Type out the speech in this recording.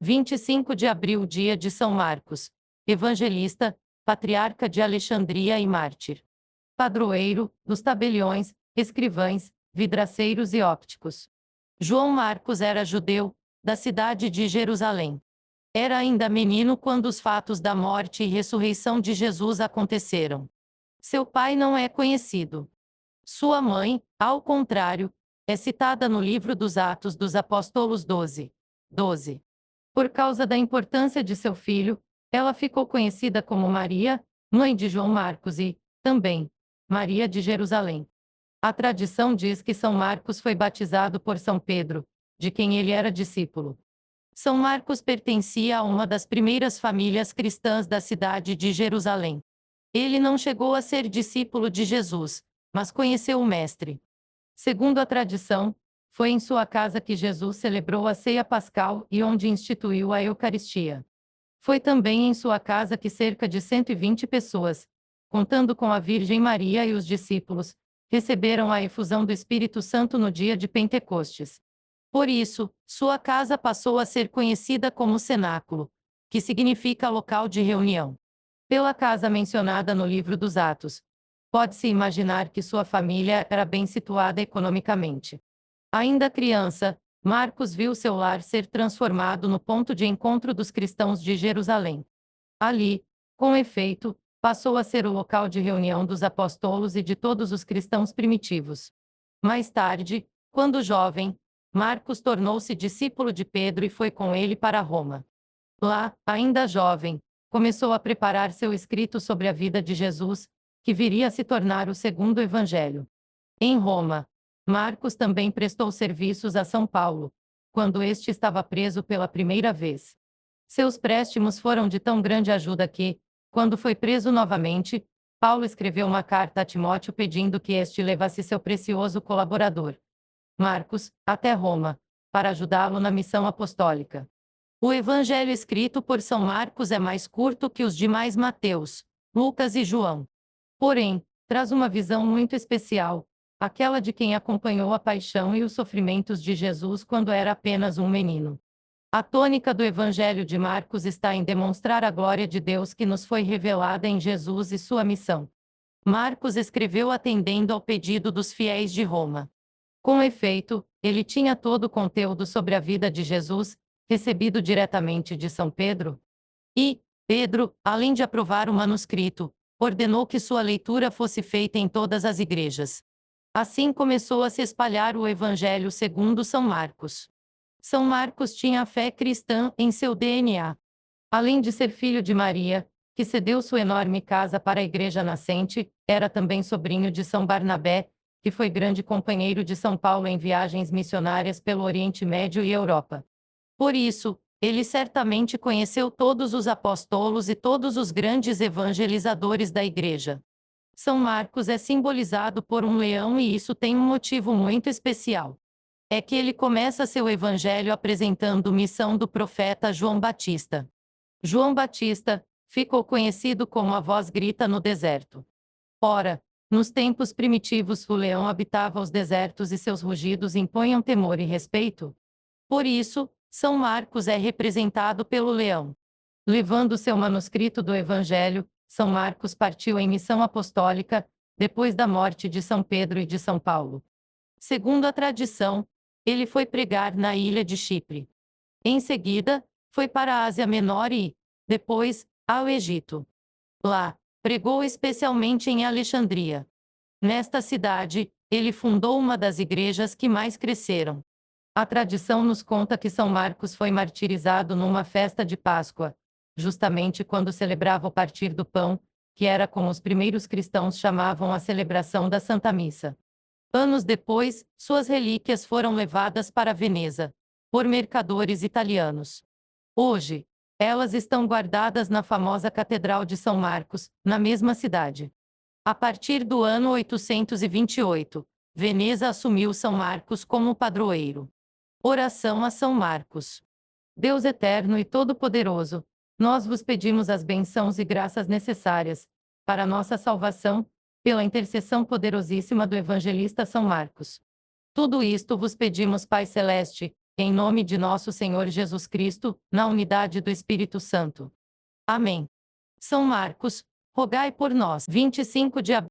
25 de abril, dia de São Marcos, evangelista, patriarca de Alexandria e mártir. Padroeiro dos tabeliões, escrivães, vidraceiros e ópticos. João Marcos era judeu, da cidade de Jerusalém. Era ainda menino quando os fatos da morte e ressurreição de Jesus aconteceram. Seu pai não é conhecido. Sua mãe, ao contrário, é citada no livro dos Atos dos Apóstolos 12. Por causa da importância de seu filho, ela ficou conhecida como Maria, mãe de João Marcos e, também, Maria de Jerusalém. A tradição diz que São Marcos foi batizado por São Pedro, de quem ele era discípulo. São Marcos pertencia a uma das primeiras famílias cristãs da cidade de Jerusalém. Ele não chegou a ser discípulo de Jesus, mas conheceu o Mestre. Segundo a tradição, foi em sua casa que Jesus celebrou a ceia pascal e onde instituiu a Eucaristia. Foi também em sua casa que cerca de 120 pessoas, contando com a Virgem Maria e os discípulos, receberam a efusão do Espírito Santo no dia de Pentecostes. Por isso, sua casa passou a ser conhecida como cenáculo, que significa local de reunião. Pela casa mencionada no livro dos Atos, pode-se imaginar que sua família era bem situada economicamente. Ainda criança, Marcos viu seu lar ser transformado no ponto de encontro dos cristãos de Jerusalém. Ali, com efeito, passou a ser o local de reunião dos apóstolos e de todos os cristãos primitivos. Mais tarde, quando jovem, Marcos tornou-se discípulo de Pedro e foi com ele para Roma. Lá, ainda jovem, começou a preparar seu escrito sobre a vida de Jesus, que viria a se tornar o segundo evangelho. Em Roma, Marcos também prestou serviços a São Paulo, quando este estava preso pela primeira vez. Seus préstimos foram de tão grande ajuda que, quando foi preso novamente, Paulo escreveu uma carta a Timóteo pedindo que este levasse seu precioso colaborador, Marcos, até Roma, para ajudá-lo na missão apostólica. O evangelho escrito por São Marcos é mais curto que os demais Mateus, Lucas e João. Porém, traz uma visão muito especial, aquela de quem acompanhou a paixão e os sofrimentos de Jesus quando era apenas um menino. A tônica do Evangelho de Marcos está em demonstrar a glória de Deus que nos foi revelada em Jesus e sua missão. Marcos escreveu atendendo ao pedido dos fiéis de Roma. Com efeito, ele tinha todo o conteúdo sobre a vida de Jesus, recebido diretamente de São Pedro. E, Pedro, além de aprovar o manuscrito, ordenou que sua leitura fosse feita em todas as igrejas. Assim começou a se espalhar o Evangelho segundo São Marcos. São Marcos tinha a fé cristã em seu DNA. Além de ser filho de Maria, que cedeu sua enorme casa para a igreja nascente, era também sobrinho de São Barnabé, que foi grande companheiro de São Paulo em viagens missionárias pelo Oriente Médio e Europa. Por isso, ele certamente conheceu todos os apóstolos e todos os grandes evangelizadores da igreja. São Marcos é simbolizado por um leão e isso tem um motivo muito especial. É que ele começa seu evangelho apresentando missão do profeta João Batista. João Batista ficou conhecido como a voz grita no deserto. Ora, nos tempos primitivos o leão habitava os desertos e seus rugidos impunham temor e respeito. Por isso, São Marcos é representado pelo leão. Levando seu manuscrito do Evangelho, São Marcos partiu em missão apostólica, depois da morte de São Pedro e de São Paulo. Segundo a tradição, ele foi pregar na ilha de Chipre. Em seguida, foi para a Ásia Menor e, depois, ao Egito. Lá, pregou especialmente em Alexandria. Nesta cidade, ele fundou uma das igrejas que mais cresceram. A tradição nos conta que São Marcos foi martirizado numa festa de Páscoa, justamente quando celebrava o partir do pão, que era como os primeiros cristãos chamavam a celebração da Santa Missa. Anos depois, suas relíquias foram levadas para Veneza, por mercadores italianos. Hoje, elas estão guardadas na famosa Catedral de São Marcos, na mesma cidade. A partir do ano 828, Veneza assumiu São Marcos como padroeiro. Oração a São Marcos. Deus eterno e todo-poderoso, nós vos pedimos as bênçãos e graças necessárias, para nossa salvação, pela intercessão poderosíssima do evangelista São Marcos. Tudo isto vos pedimos, Pai Celeste, Em nome de nosso Senhor Jesus Cristo, na unidade do Espírito Santo. Amém. São Marcos, rogai por nós. 25 de abril.